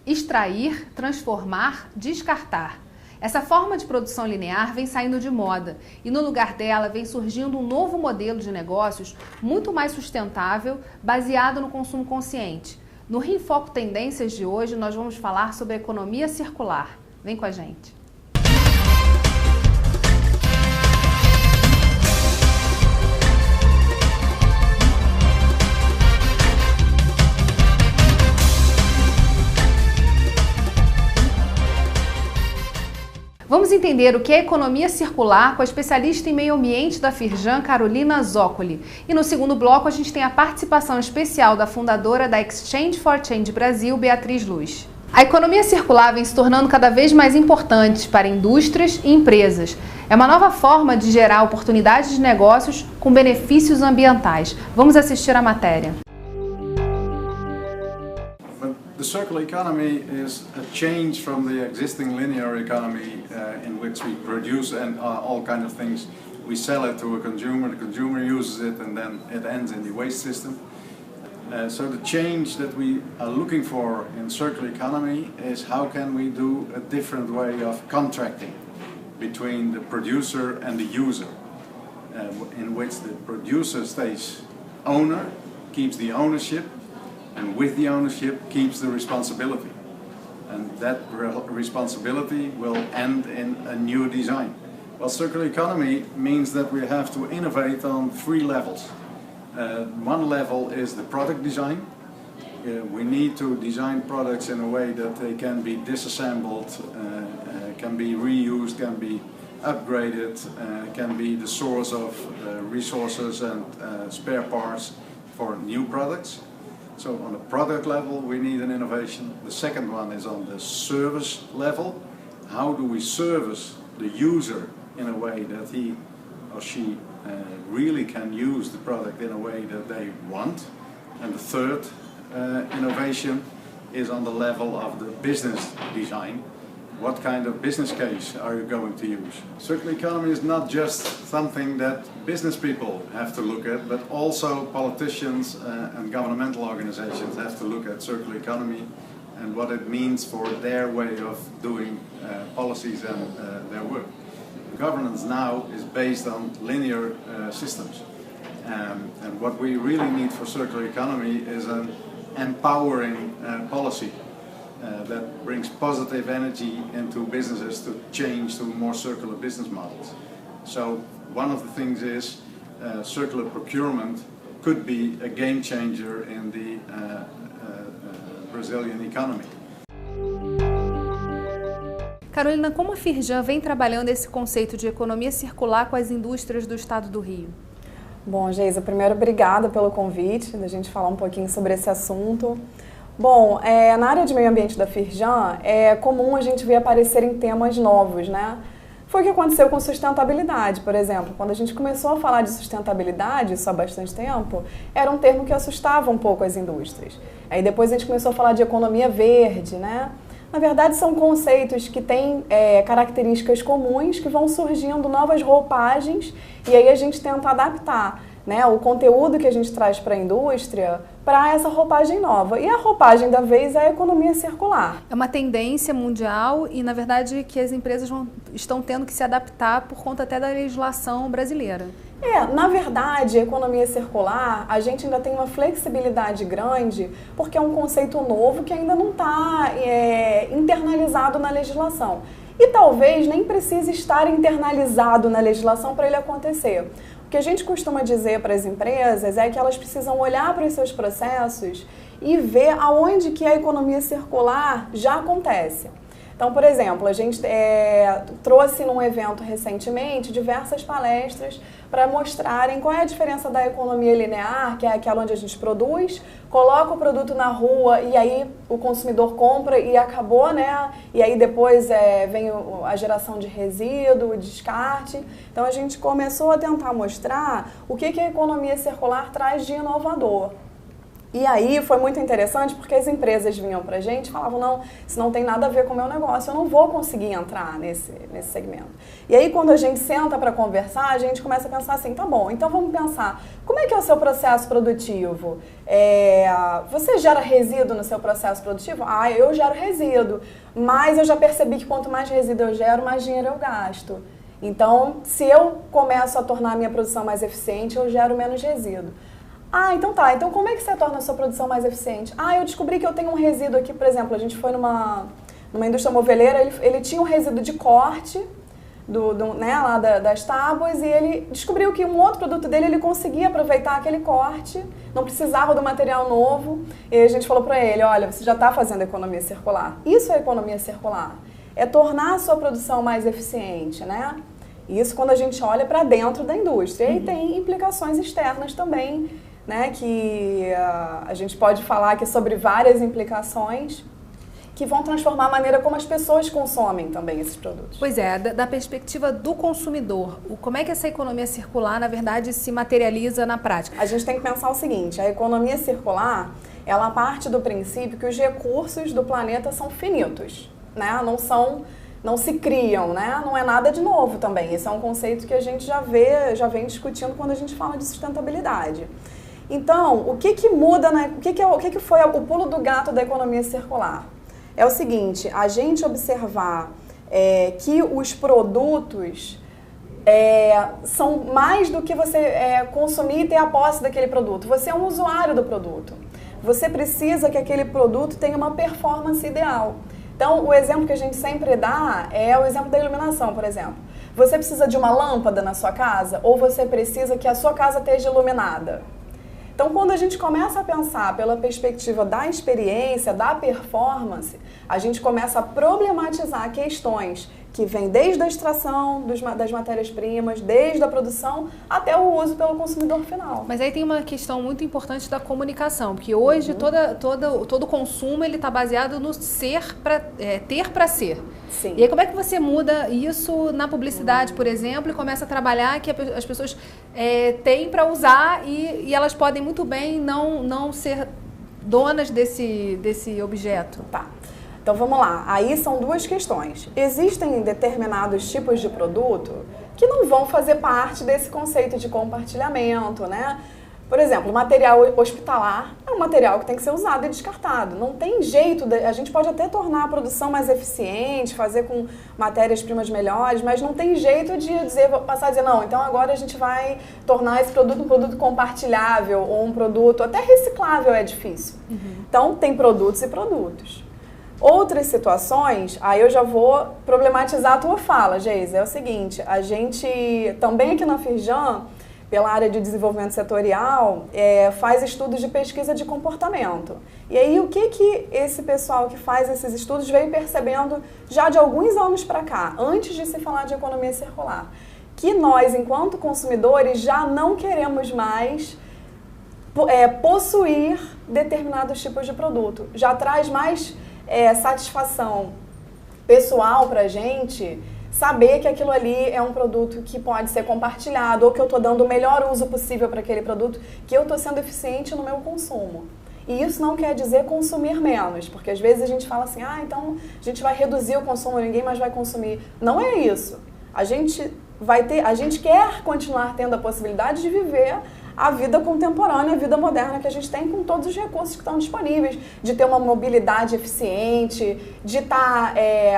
Extrair, transformar, descartar. Essa forma de produção linear vem saindo de moda e no lugar dela vem surgindo um novo modelo de negócios muito mais sustentável, baseado no consumo consciente. No Rio Foco Tendências de hoje nós vamos falar sobre a economia circular. Vem com a gente! Vamos entender o que é economia circular com a especialista em meio ambiente da Firjan, Carolina Zoccoli. E no segundo bloco a gente tem a participação especial da fundadora da Exchange for Change Brasil, Beatriz Luz. A economia circular vem se tornando cada vez mais importante para indústrias e empresas. É uma nova forma de gerar oportunidades de negócios com benefícios ambientais. Vamos assistir a matéria. The circular economy is a change from the existing linear economy in which we produce and all kind of things. We sell it to a consumer, the consumer uses it, and then it ends in the waste system. So the change that we are looking for in circular economy is how can we do a different way of contracting between the producer and the user, in which the producer stays owner, keeps the ownership, and with the ownership keeps the responsibility. And that responsibility will end in a new design. Well, circular economy means that we have to innovate on three levels. One level is the product design. We need to design products in a way that they can be disassembled, can be reused, can be upgraded, can be the source of resources and spare parts for new products. So on the product level we need an innovation. The second one is on the service level. How do we service the user in a way that he or she really can use the product in a way that they want? And the third innovation is on the level of the business design. What kind of business case are you going to use? Circular economy is not just something that business people have to look at, but also politicians and governmental organizations have to look at circular economy and what it means for their way of doing policies and their work. Governance now is based on linear systems, and what we really need for circular economy is an empowering policy that brings positive energy into businesses to change to more circular business models. So one of the things is circular procurement could be a game changer in the Brazilian economy. Carolina, como a Firjan vem trabalhando esse conceito de economia circular com as indústrias do estado do Rio? Bom, Geisa, primeiro obrigada pelo convite, da gente falar um pouquinho sobre esse assunto. Bom, na área de meio ambiente da Firjan, é comum a gente ver aparecerem temas novos, né? Foi o que aconteceu com sustentabilidade, por exemplo. Quando a gente começou a falar de sustentabilidade, isso há bastante tempo, era um termo que assustava um pouco as indústrias. Aí depois a gente começou a falar de economia verde, né? Na verdade, são conceitos que têm características comuns, que vão surgindo novas roupagens, e aí a gente tenta adaptar, né, o conteúdo que a gente traz para a indústria para essa roupagem nova. E a roupagem da vez é a economia circular. É uma tendência mundial e, na verdade, que as empresas estão tendo que se adaptar por conta até da legislação brasileira. Na verdade, a economia circular, a gente ainda tem uma flexibilidade grande, porque é um conceito novo que ainda não está internalizado na legislação. E talvez nem precise estar internalizado na legislação para ele acontecer. O que a gente costuma dizer para as empresas é que elas precisam olhar para os seus processos e ver aonde que a economia circular já acontece. Então, por exemplo, a gente trouxe num evento recentemente diversas palestras para mostrarem qual é a diferença da economia linear, que é aquela onde a gente produz, coloca o produto na rua e aí o consumidor compra e acabou, né? E aí depois vem a geração de resíduo, o descarte. Então a gente começou a tentar mostrar o que a economia circular traz de inovador. E aí foi muito interessante porque as empresas vinham pra gente e falavam, não, isso não tem nada a ver com o meu negócio, eu não vou conseguir entrar nesse segmento. E aí quando a gente senta para conversar, a gente começa a pensar assim, tá bom, então vamos pensar, como é que é o seu processo produtivo? Você gera resíduo no seu processo produtivo? Ah, eu gero resíduo, mas eu já percebi que quanto mais resíduo eu gero, mais dinheiro eu gasto. Então, se eu começo a tornar a minha produção mais eficiente, eu gero menos resíduo. Ah, então tá. Então como é que você torna a sua produção mais eficiente? Ah, eu descobri que eu tenho um resíduo aqui, por exemplo, a gente foi numa indústria moveleira, ele tinha um resíduo de corte lá das tábuas e ele descobriu que um outro produto dele, ele conseguia aproveitar aquele corte, não precisava do material novo. E a gente falou para ele, olha, você já está fazendo economia circular. Isso é economia circular. É tornar a sua produção mais eficiente, né? Isso quando a gente olha para dentro da indústria. E tem implicações externas também, né, que a gente pode falar aqui sobre várias implicações que vão transformar a maneira como as pessoas consomem também esses produtos. Pois é, da perspectiva do consumidor, como é que essa economia circular, na verdade, se materializa na prática? A gente tem que pensar o seguinte, a economia circular, ela parte do princípio que os recursos do planeta são finitos, né, não se criam, né? Não é nada de novo também. Esse é um conceito que a gente já vem discutindo quando a gente fala de sustentabilidade. Então, o que muda, né? O que foi o pulo do gato da economia circular? É o seguinte, a gente observar que os produtos são mais do que você consumir e ter a posse daquele produto. Você é um usuário do produto. Você precisa que aquele produto tenha uma performance ideal. Então, o exemplo que a gente sempre dá é o exemplo da iluminação, por exemplo. Você precisa de uma lâmpada na sua casa ou você precisa que a sua casa esteja iluminada? Então, quando a gente começa a pensar pela perspectiva da experiência, da performance, a gente começa a problematizar questões que vêm desde a extração das matérias-primas, desde a produção até o uso pelo consumidor final. Mas aí tem uma questão muito importante da comunicação, porque hoje todo consumo está baseado no ter para ser. Sim. E aí como é que você muda isso na publicidade, por exemplo, e começa a trabalhar que as pessoas têm para usar e elas podem muito bem não ser donas desse objeto? Tá. Então vamos lá, aí são duas questões. Existem determinados tipos de produto que não vão fazer parte desse conceito de compartilhamento, né? Por exemplo, material hospitalar é um material que tem que ser usado e descartado. Não tem jeito, a gente pode até tornar a produção mais eficiente, fazer com matérias-primas melhores, mas não tem jeito de passar a dizer, não, então agora a gente vai tornar esse produto um produto compartilhável ou um produto até reciclável, é difícil. Então tem produtos e produtos. Outras situações, aí eu já vou problematizar a tua fala, Geisa, é o seguinte, a gente também aqui na Firjan, pela área de desenvolvimento setorial, faz estudos de pesquisa de comportamento. E aí o que esse pessoal que faz esses estudos veio percebendo já de alguns anos para cá, antes de se falar de economia circular, que nós, enquanto consumidores, já não queremos mais possuir determinados tipos de produto. Já traz mais satisfação pessoal para a gente saber que aquilo ali é um produto que pode ser compartilhado ou que eu estou dando o melhor uso possível para aquele produto, que eu estou sendo eficiente no meu consumo. E isso não quer dizer consumir menos, porque às vezes a gente fala assim, então a gente vai reduzir o consumo, ninguém mais vai consumir. Não é isso. A gente quer continuar tendo a possibilidade de viver a vida contemporânea, a vida moderna que a gente tem com todos os recursos que estão disponíveis, de ter uma mobilidade eficiente, de estar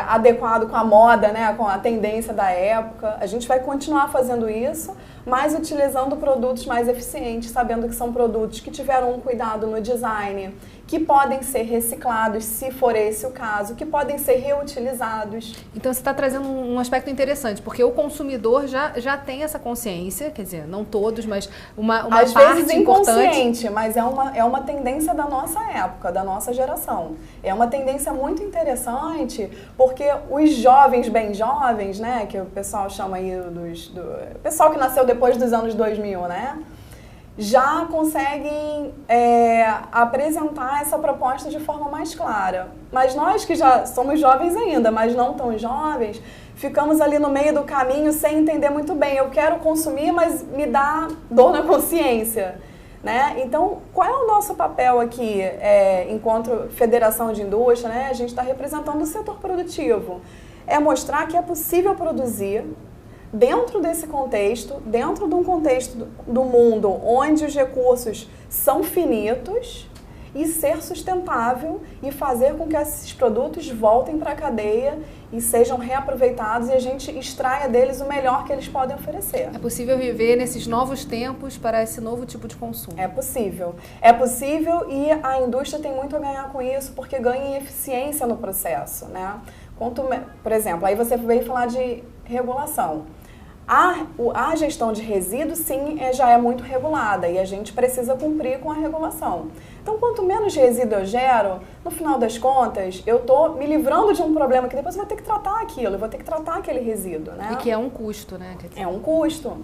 adequado com a moda, né, com a tendência da época. A gente vai continuar fazendo isso, mas utilizando produtos mais eficientes, sabendo que são produtos que tiveram um cuidado no design, que podem ser reciclados, se for esse o caso, que podem ser reutilizados. Então você está trazendo um aspecto interessante, porque o consumidor já tem essa consciência, quer dizer, não todos, mas uma às parte vezes inconsciente, mas é uma tendência da nossa época, da nossa geração. É uma tendência muito interessante, porque os jovens, bem jovens, né, que o pessoal chama aí do pessoal que nasceu depois dos anos 2000, né, já conseguem apresentar essa proposta de forma mais clara. Mas nós que já somos jovens ainda, mas não tão jovens, ficamos ali no meio do caminho sem entender muito bem. Eu quero consumir, mas me dá dor na consciência. né? Então, qual é o nosso papel aqui, enquanto federação de indústria, né? A gente está representando o setor produtivo. É mostrar que é possível produzir dentro desse contexto, dentro de um contexto do mundo onde os recursos são finitos, e ser sustentável e fazer com que esses produtos voltem para a cadeia e sejam reaproveitados e a gente extraia deles o melhor que eles podem oferecer. É possível viver nesses novos tempos para esse novo tipo de consumo? É possível. É possível e a indústria tem muito a ganhar com isso porque ganha em eficiência no processo, né? Por exemplo, aí você veio falar de regulação. A gestão de resíduos, sim, já é muito regulada e a gente precisa cumprir com a regulação. Então, quanto menos resíduo eu gero, no final das contas, eu estou me livrando de um problema que depois eu vou ter que tratar aquilo, eu vou ter que tratar aquele resíduo, né? E que é um custo, né? É um custo.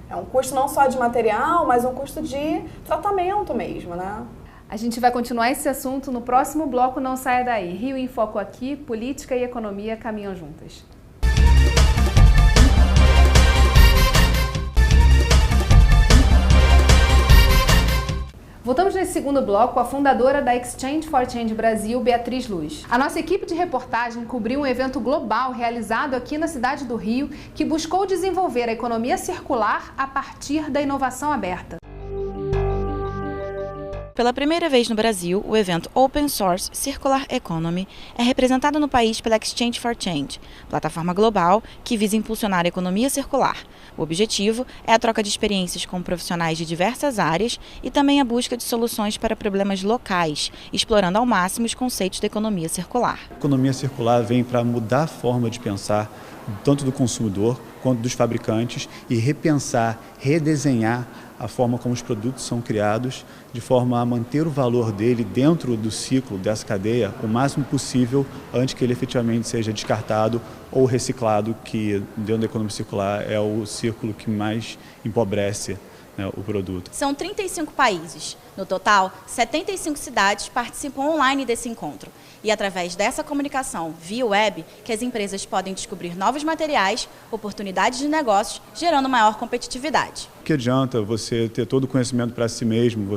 É um custo não só de material, mas um custo de tratamento mesmo, né? A gente vai continuar esse assunto no próximo bloco, não saia daí. Rio em Foco aqui, política e economia caminham juntas. Voltamos nesse segundo bloco com a fundadora da Exchange for Change Brasil, Beatriz Luz. A nossa equipe de reportagem cobriu um evento global realizado aqui na cidade do Rio que buscou desenvolver a economia circular a partir da inovação aberta. Pela primeira vez no Brasil, o evento Open Source Circular Economy é representado no país pela Exchange for Change, plataforma global que visa impulsionar a economia circular. O objetivo é a troca de experiências com profissionais de diversas áreas e também a busca de soluções para problemas locais, explorando ao máximo os conceitos da economia circular. A economia circular vem para mudar a forma de pensar tanto do consumidor quanto dos fabricantes e repensar, redesenhar a forma como os produtos são criados, de forma a manter o valor dele dentro do ciclo dessa cadeia o máximo possível antes que ele efetivamente seja descartado ou reciclado, que dentro da economia circular é o círculo que mais empobrece, né, o produto. São 35 países. No total, 75 cidades participam online desse encontro. E através dessa comunicação via web, que as empresas podem descobrir novos materiais, oportunidades de negócios, gerando maior competitividade. O que adianta você ter todo o conhecimento para si mesmo,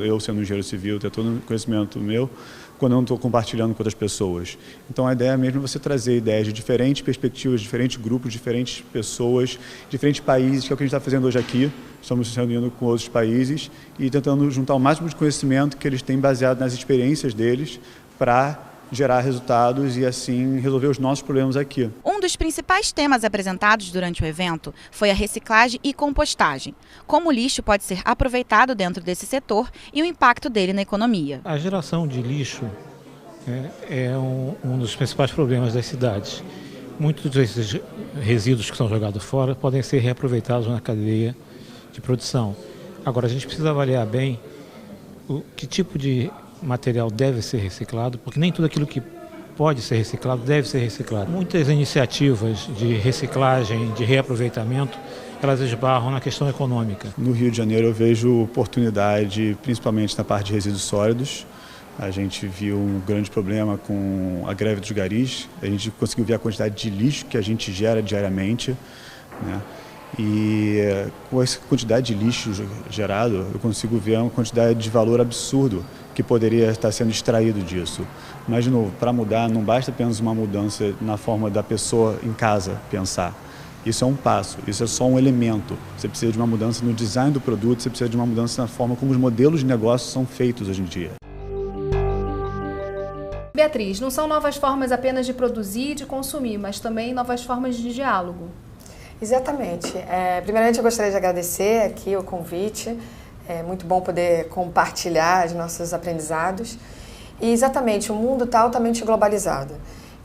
eu sendo um engenheiro civil, ter todo o conhecimento meu, quando eu não estou compartilhando com outras pessoas. Então a ideia mesmo é você trazer ideias de diferentes perspectivas, diferentes grupos, diferentes pessoas, diferentes países, que é o que a gente está fazendo hoje aqui. Estamos se reunindo com outros países e tentando juntar o máximo de conhecimento que eles têm baseado nas experiências deles para gerar resultados e assim resolver os nossos problemas aqui. Um dos principais temas apresentados durante o evento foi a reciclagem e compostagem. Como o lixo pode ser aproveitado dentro desse setor e o impacto dele na economia. A geração de lixo é um dos principais problemas das cidades. Muitos desses resíduos que são jogados fora podem ser reaproveitados na cadeia de produção. Agora, a gente precisa avaliar bem que tipo de material deve ser reciclado, porque nem tudo aquilo que pode ser reciclado deve ser reciclado. Muitas iniciativas de reciclagem, de reaproveitamento, elas esbarram na questão econômica. No Rio de Janeiro eu vejo oportunidade, principalmente na parte de resíduos sólidos. A gente viu um grande problema com a greve dos garis, a gente conseguiu ver a quantidade de lixo que a gente gera diariamente, né? E com essa quantidade de lixo gerado, eu consigo ver uma quantidade de valor absurdo que poderia estar sendo extraído disso. Mas, de novo, para mudar, não basta apenas uma mudança na forma da pessoa em casa pensar. Isso é um passo, isso é só um elemento. Você precisa de uma mudança no design do produto, você precisa de uma mudança na forma como os modelos de negócio são feitos hoje em dia. Beatriz, não são novas formas apenas de produzir e de consumir, mas também novas formas de diálogo. Exatamente. Primeiramente, eu gostaria de agradecer aqui o convite. É muito bom poder compartilhar os nossos aprendizados. E, exatamente, o mundo está altamente globalizado.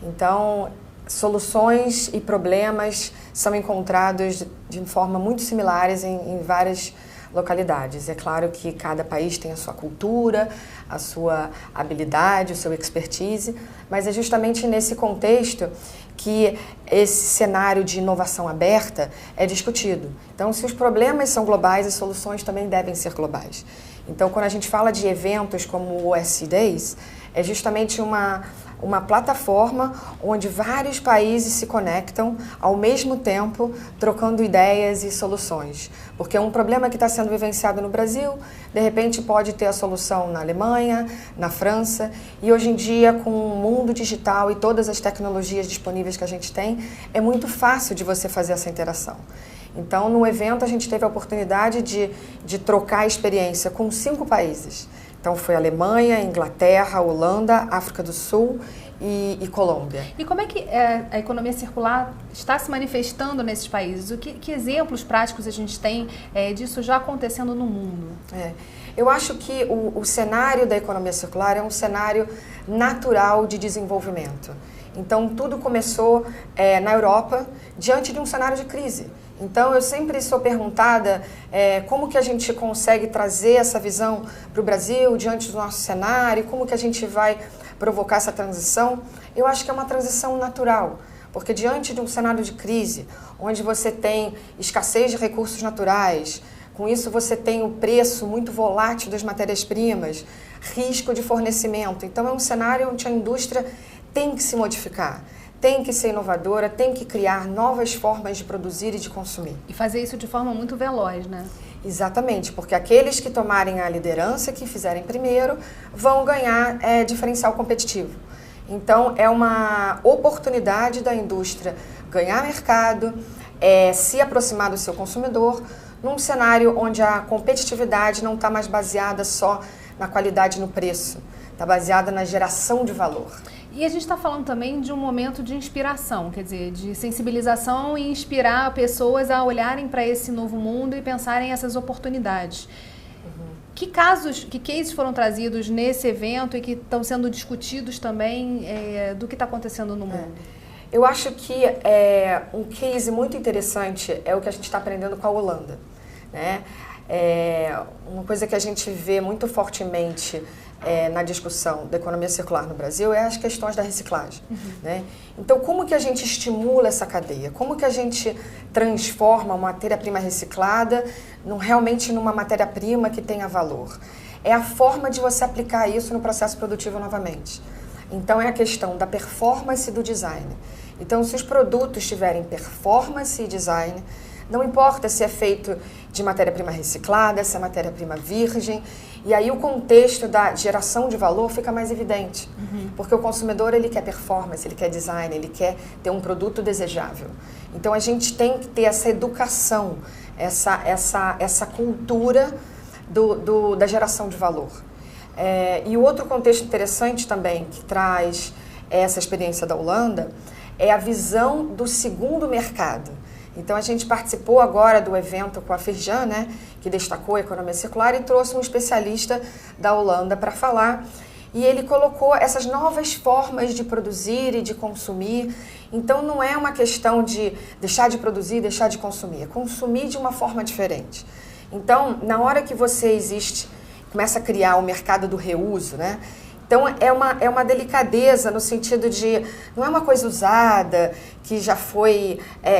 Então, soluções e problemas são encontrados de forma muito similares em várias localidades. É claro que cada país tem a sua cultura, a sua habilidade, o seu expertise, mas é justamente nesse contexto que esse cenário de inovação aberta é discutido. Então, se os problemas são globais, as soluções também devem ser globais. Então, quando a gente fala de eventos como o OSC Days, é justamente uma uma plataforma onde vários países se conectam ao mesmo tempo, trocando ideias e soluções. Porque um problema que está sendo vivenciado no Brasil, de repente pode ter a solução na Alemanha, na França, e hoje em dia, com o mundo digital e todas as tecnologias disponíveis que a gente tem, é muito fácil de você fazer essa interação. Então, no evento, a gente teve a oportunidade de trocar experiência com 5 países. Então, foi Alemanha, Inglaterra, Holanda, África do Sul e Colômbia. E como é que a economia circular está se manifestando nesses países? Que exemplos práticos a gente tem disso já acontecendo no mundo? Eu acho que o cenário da economia circular é um cenário natural de desenvolvimento. Então, tudo começou na Europa, diante de um cenário de crise. Então, eu sempre sou perguntada como que a gente consegue trazer essa visão para o Brasil, diante do nosso cenário, como que a gente vai provocar essa transição. Eu acho que é uma transição natural, porque diante de um cenário de crise, onde você tem escassez de recursos naturais, com isso você tem o preço muito volátil das matérias-primas, risco de fornecimento. Então, é um cenário onde a indústria tem que se modificar, tem que ser inovadora, tem que criar novas formas de produzir e de consumir. E fazer isso de forma muito veloz, né? Exatamente, porque aqueles que tomarem a liderança, que fizerem primeiro, vão ganhar diferencial competitivo. Então, é uma oportunidade da indústria ganhar mercado, se aproximar do seu consumidor, num cenário onde a competitividade não está mais baseada só na qualidade e no preço, está baseada na geração de valor. E a gente está falando também de um momento de inspiração, quer dizer, de sensibilização e inspirar pessoas a olharem para esse novo mundo e pensarem essas oportunidades. Que cases foram trazidos nesse evento e que estão sendo discutidos também do que está acontecendo no mundo? Eu acho que um case muito interessante é o que a gente está aprendendo com a Holanda, né? Uma coisa que a gente vê muito fortemente na discussão da economia circular no Brasil é as questões da reciclagem. Né? Então, como que a gente estimula essa cadeia? Como que a gente transforma uma matéria-prima reciclada realmente numa matéria-prima que tenha valor? É a forma de você aplicar isso no processo produtivo novamente. Então, é a questão da performance e do design. Então, se os produtos tiverem performance e design, não importa se é feito de matéria-prima reciclada, se é matéria-prima virgem, e aí o contexto da geração de valor fica mais evidente. Porque o consumidor, ele quer performance, ele quer design, ele quer ter um produto desejável. Então, a gente tem que ter essa educação, essa cultura da geração de valor. E o outro contexto interessante também, que traz essa experiência da Holanda, é a visão do segundo mercado. Então, a gente participou agora do evento com a Firjan, né, que destacou a economia circular e trouxe um especialista da Holanda para falar. E ele colocou essas novas formas de produzir e de consumir. Então, não é uma questão de deixar de produzir, deixar de consumir. É consumir de uma forma diferente. Então, na hora que você começa a criar o mercado do reuso, né? Então, é uma delicadeza no sentido de, não é uma coisa usada, que já foi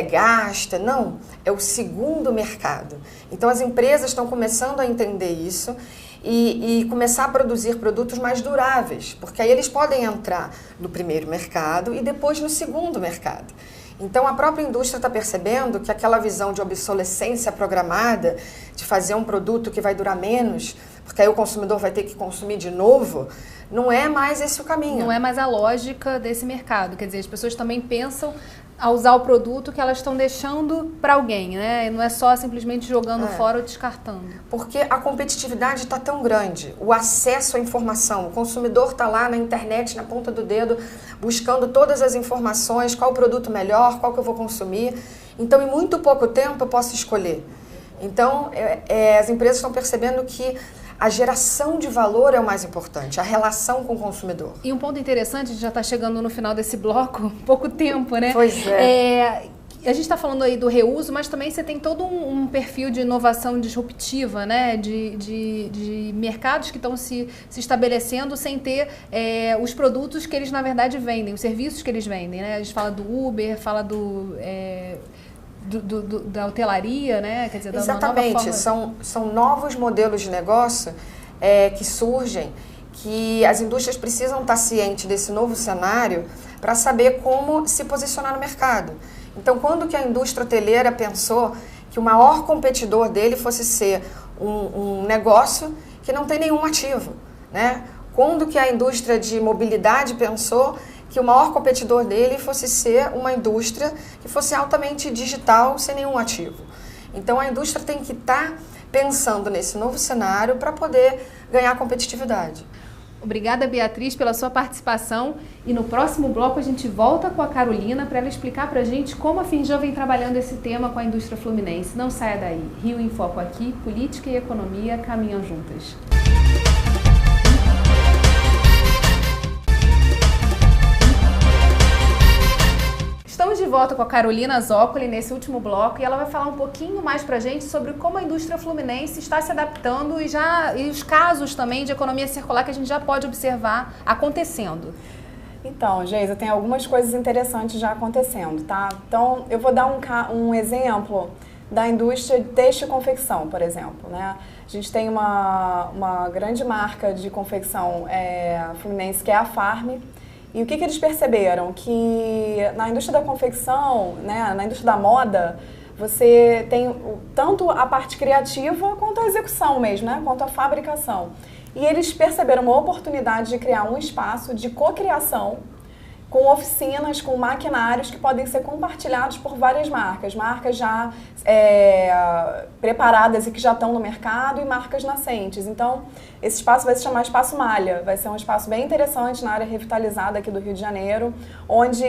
gasta, não, é o segundo mercado. Então, as empresas estão começando a entender isso e começar a produzir produtos mais duráveis, porque aí eles podem entrar no primeiro mercado e depois no segundo mercado. Então, a própria indústria está percebendo que aquela visão de obsolescência programada, de fazer um produto que vai durar menos, porque aí o consumidor vai ter que consumir de novo, não é mais esse o caminho. Não é mais a lógica desse mercado. Quer dizer, as pessoas também pensam a usar o produto que elas estão deixando para alguém, né? E não é só simplesmente jogando fora ou descartando. Porque a competitividade está tão grande, o acesso à informação, o consumidor está lá na internet, na ponta do dedo, buscando todas as informações, qual o produto melhor, qual que eu vou consumir. Então, em muito pouco tempo, eu posso escolher. Então, as empresas estão percebendo que a geração de valor é o mais importante, a relação com o consumidor. E um ponto interessante, a gente já está chegando no final desse bloco, pouco tempo, né? Pois é. A gente está falando aí do reuso, mas também você tem todo um perfil de inovação disruptiva, né? De mercados que estão se estabelecendo sem ter os produtos que eles, na verdade, vendem, os serviços que eles vendem, né? A gente fala do Uber, fala da hotelaria, né? Quer dizer, exatamente, são novos modelos de negócio que surgem, que as indústrias precisam estar cientes desse novo cenário para saber como se posicionar no mercado. Então, quando que a indústria hoteleira pensou que o maior competidor dele fosse ser um negócio que não tem nenhum ativo, né? Quando que a indústria de mobilidade pensou que o maior competidor dele fosse ser uma indústria que fosse altamente digital, sem nenhum ativo. Então, a indústria tem que estar pensando nesse novo cenário para poder ganhar competitividade. Obrigada, Beatriz, pela sua participação. E no próximo bloco a gente volta com a Carolina para ela explicar para a gente como a Firjan vem trabalhando esse tema com a indústria fluminense. Não saia daí. Rio em Foco aqui, política e economia caminham juntas. Estamos de volta com a Carolina Zoccoli nesse último bloco e ela vai falar um pouquinho mais pra gente sobre como a indústria fluminense está se adaptando e os casos também de economia circular que a gente já pode observar acontecendo. Então, Geisa, tem algumas coisas interessantes já acontecendo, tá? Então, eu vou dar um exemplo da indústria de têxtil e confecção, por exemplo, né? A gente tem uma grande marca de confecção fluminense que é a Farm. E o que eles perceberam? Que na indústria da confecção, né, na indústria da moda, você tem tanto a parte criativa quanto a execução mesmo, né, quanto a fabricação. E eles perceberam uma oportunidade de criar um espaço de cocriação com oficinas, com maquinários que podem ser compartilhados por várias marcas. Marcas já preparadas e que já estão no mercado e marcas nascentes. Então, esse espaço vai se chamar Espaço Malha. Vai ser um espaço bem interessante na área revitalizada aqui do Rio de Janeiro, onde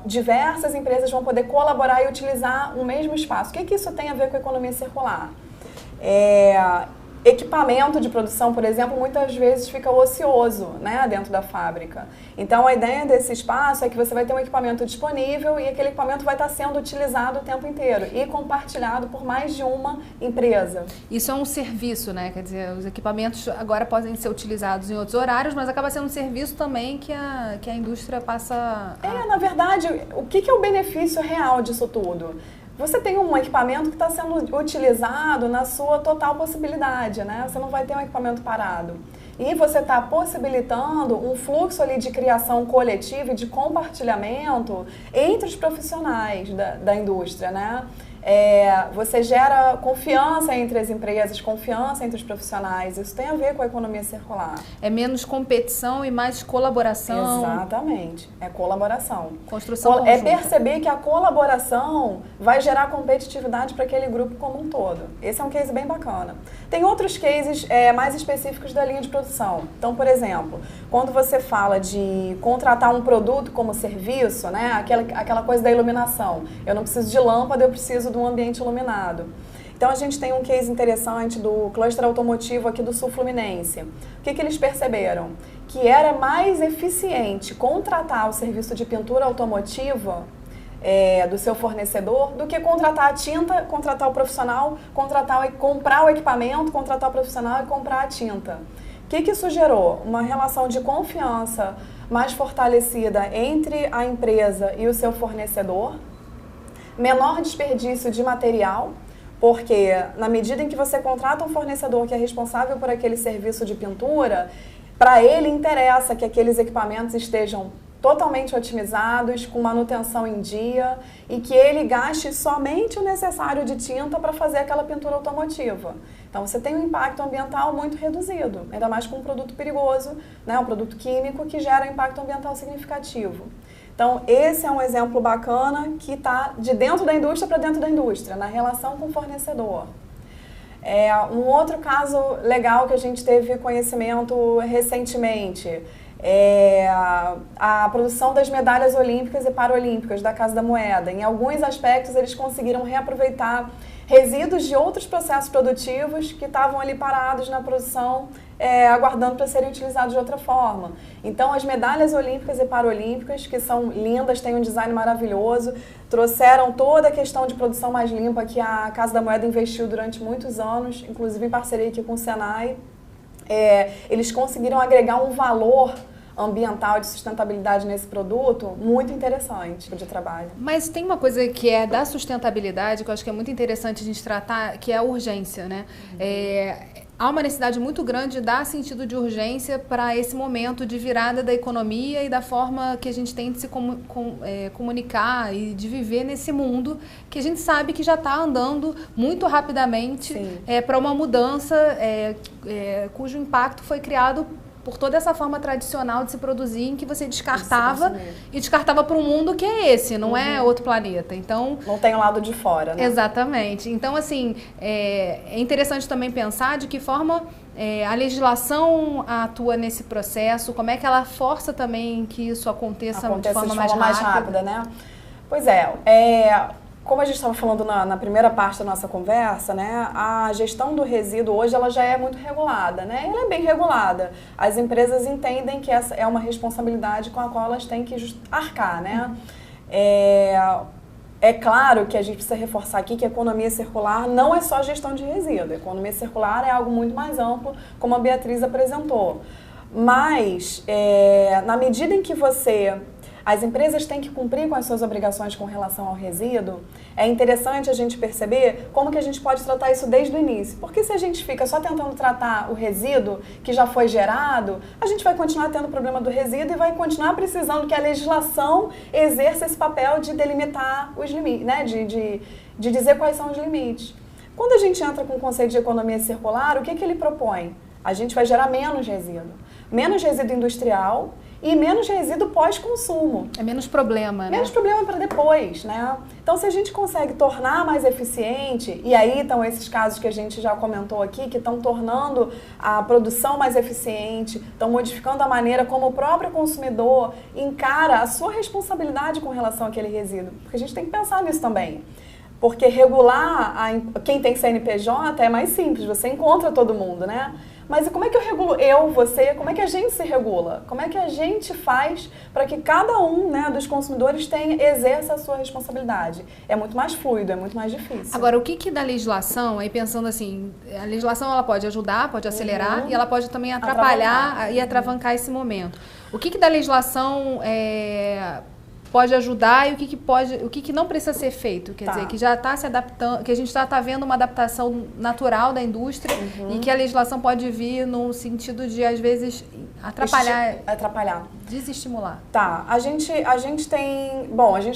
diversas empresas vão poder colaborar e utilizar o mesmo espaço. O que isso tem a ver com a economia circular? Equipamento de produção, por exemplo, muitas vezes fica ocioso, né, dentro da fábrica. Então, a ideia desse espaço é que você vai ter um equipamento disponível e aquele equipamento vai estar sendo utilizado o tempo inteiro e compartilhado por mais de uma empresa. Isso é um serviço, né? Quer dizer, os equipamentos agora podem ser utilizados em outros horários, mas acaba sendo um serviço também que a indústria passa a... Na verdade, o que é o benefício real disso tudo? Você tem um equipamento que está sendo utilizado na sua total possibilidade, né? Você não vai ter um equipamento parado. E você está possibilitando um fluxo ali de criação coletiva e de compartilhamento entre os profissionais da indústria, né? Você gera confiança entre as empresas, confiança entre os profissionais. Isso tem a ver com a economia circular. É menos competição e mais colaboração. Exatamente. É colaboração. Construção conjunta. É perceber que a colaboração vai gerar competitividade para aquele grupo como um todo. Esse é um case bem bacana. Tem outros cases mais específicos da linha de produção. Então, por exemplo, quando você fala de contratar um produto como serviço, né, aquela coisa da iluminação. Eu não preciso de lâmpada, eu preciso de um ambiente iluminado. Então, a gente tem um case interessante do cluster automotivo aqui do Sul Fluminense. O que eles perceberam? Que era mais eficiente contratar o serviço de pintura automotiva do seu fornecedor do que contratar a tinta, contratar o profissional, comprar o equipamento, contratar o profissional e comprar a tinta. O que isso gerou? Uma relação de confiança mais fortalecida entre a empresa e o seu fornecedor, menor desperdício de material, porque na medida em que você contrata um fornecedor que é responsável por aquele serviço de pintura, para ele interessa que aqueles equipamentos estejam totalmente otimizados, com manutenção em dia e que ele gaste somente o necessário de tinta para fazer aquela pintura automotiva. Então você tem um impacto ambiental muito reduzido, ainda mais com um produto perigoso, né, um produto químico que gera impacto ambiental significativo. Então, esse é um exemplo bacana que está de dentro da indústria para dentro da indústria, na relação com o fornecedor. Um outro caso legal que a gente teve conhecimento recentemente é a produção das medalhas olímpicas e paralímpicas da Casa da Moeda. Em alguns aspectos, eles conseguiram reaproveitar resíduos de outros processos produtivos que estavam ali parados na produção, aguardando para serem utilizados de outra forma. Então, as medalhas olímpicas e paralímpicas, que são lindas, têm um design maravilhoso, trouxeram toda a questão de produção mais limpa que a Casa da Moeda investiu durante muitos anos, inclusive em parceria aqui com o Senai. Eles conseguiram agregar um valor ambiental de sustentabilidade nesse produto muito interessante de trabalho. Mas tem uma coisa que é da sustentabilidade que eu acho que é muito interessante a gente tratar, que é a urgência, né? há uma necessidade muito grande de dar sentido de urgência para esse momento de virada da economia e da forma que a gente tem de se comunicar e de viver nesse mundo que a gente sabe que já está andando muito rapidamente para uma mudança cujo impacto foi criado por toda essa forma tradicional de se produzir, em que você descartava e descartava para um mundo que é esse, não é outro planeta. Então, não tem o lado de fora, né? Exatamente. Então, assim, é interessante também pensar de que forma a legislação atua nesse processo, como é que ela força também que isso aconteça de forma mais rápida, né? Pois como a gente estava falando na primeira parte da nossa conversa, né, a gestão do resíduo hoje ela já é muito regulada, né? Ela é bem regulada. As empresas entendem que essa é uma responsabilidade com a qual elas têm que arcar, né? É claro que a gente precisa reforçar aqui que a economia circular não é só gestão de resíduo. A economia circular é algo muito mais amplo, como a Beatriz apresentou. Mas, na medida em que as empresas têm que cumprir com as suas obrigações com relação ao resíduo, é interessante a gente perceber como que a gente pode tratar isso desde o início. Porque se a gente fica só tentando tratar o resíduo que já foi gerado, a gente vai continuar tendo o problema do resíduo e vai continuar precisando que a legislação exerça esse papel de delimitar os limites, né? de dizer quais são os limites. Quando a gente entra com o conceito de economia circular, o que ele propõe? A gente vai gerar menos resíduo industrial, e menos resíduo pós-consumo. É menos problema, né? Menos problema para depois, né? Então, se a gente consegue tornar mais eficiente, e aí estão esses casos que a gente já comentou aqui, que estão tornando a produção mais eficiente, estão modificando a maneira como o próprio consumidor encara a sua responsabilidade com relação àquele resíduo. Porque a gente tem que pensar nisso também. Porque regular quem tem CNPJ é mais simples, você encontra todo mundo, né? Mas e como é que eu regulo você? Como é que a gente se regula? Como é que a gente faz para que cada um, né, dos consumidores exerça a sua responsabilidade? É muito mais fluido, é muito mais difícil. Agora, o que da legislação, aí pensando assim, a legislação ela pode ajudar, pode acelerar e ela pode também atrapalhar e atravancar esse momento. O que da legislação pode ajudar e o que não precisa ser feito, quer dizer, que já está se adaptando, que a gente já está vendo uma adaptação natural da indústria e que a legislação pode vir no sentido de, às vezes, atrapalhar, desestimular. Tá, a gente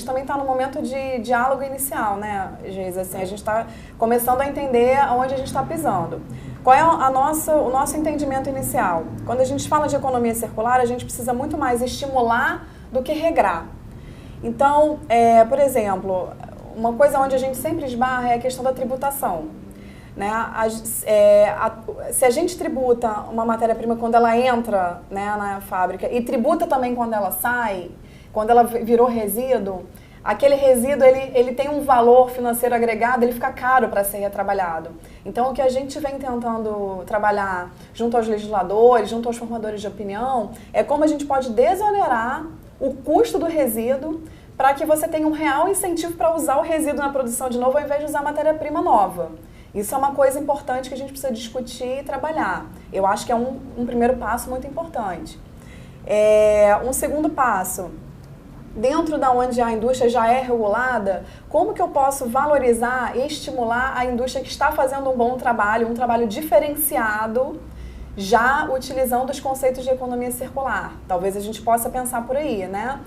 também está no momento de diálogo inicial, né, Geisa? Assim, a gente está começando a entender aonde a gente está pisando. Qual é o nosso entendimento inicial? Quando a gente fala de economia circular, a gente precisa muito mais estimular do que regrar. Então, por exemplo, uma coisa onde a gente sempre esbarra é a questão da tributação. Né? Se a gente tributa uma matéria-prima quando ela entra, né, na fábrica e tributa também quando ela sai, quando ela virou resíduo, aquele resíduo ele tem um valor financeiro agregado, ele fica caro para ser retrabalhado. Então, o que a gente vem tentando trabalhar junto aos legisladores, junto aos formadores de opinião, é como a gente pode desonerar o custo do resíduo para que você tenha um real incentivo para usar o resíduo na produção de novo ao invés de usar matéria-prima nova. Isso é uma coisa importante que a gente precisa discutir e trabalhar. Eu acho que é um primeiro passo muito importante. Um segundo passo, dentro da onde a indústria já é regulada, como que eu posso valorizar e estimular a indústria que está fazendo um bom trabalho, um trabalho diferenciado, já utilizando os conceitos de economia circular. Talvez a gente possa pensar por aí, né?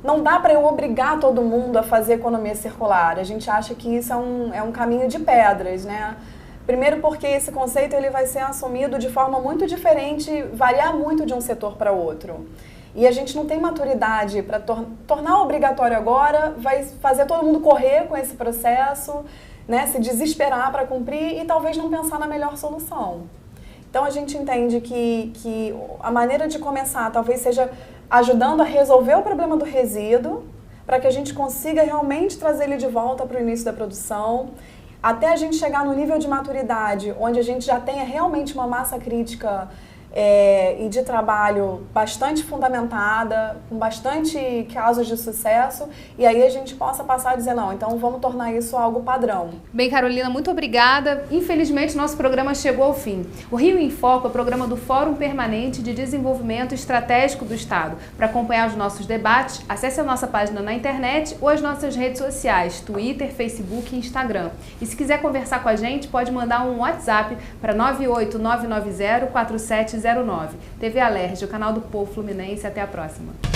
Não dá para eu obrigar todo mundo a fazer economia circular. A gente acha que isso é um caminho de pedras, né? Primeiro porque esse conceito ele vai ser assumido de forma muito diferente, variar muito de um setor para outro. E a gente não tem maturidade para tornar obrigatório agora, vai fazer todo mundo correr com esse processo, né? Se desesperar para cumprir e talvez não pensar na melhor solução. Então, a gente entende que a maneira de começar talvez seja ajudando a resolver o problema do resíduo, para que a gente consiga realmente trazer ele de volta para o início da produção, até a gente chegar no nível de maturidade, onde a gente já tenha realmente uma massa crítica e de trabalho bastante fundamentada, com bastante casos de sucesso, e aí a gente possa passar a dizer, não, então vamos tornar isso algo padrão. Bem, Carolina, muito obrigada. Infelizmente, nosso programa chegou ao fim. O Rio em Foco é o programa do Fórum Permanente de Desenvolvimento Estratégico do Estado. Para acompanhar os nossos debates, acesse a nossa página na internet ou as nossas redes sociais, Twitter, Facebook e Instagram. E se quiser conversar com a gente, pode mandar um WhatsApp para 989904709. TV Alerj, o canal do Povo Fluminense. Até a próxima.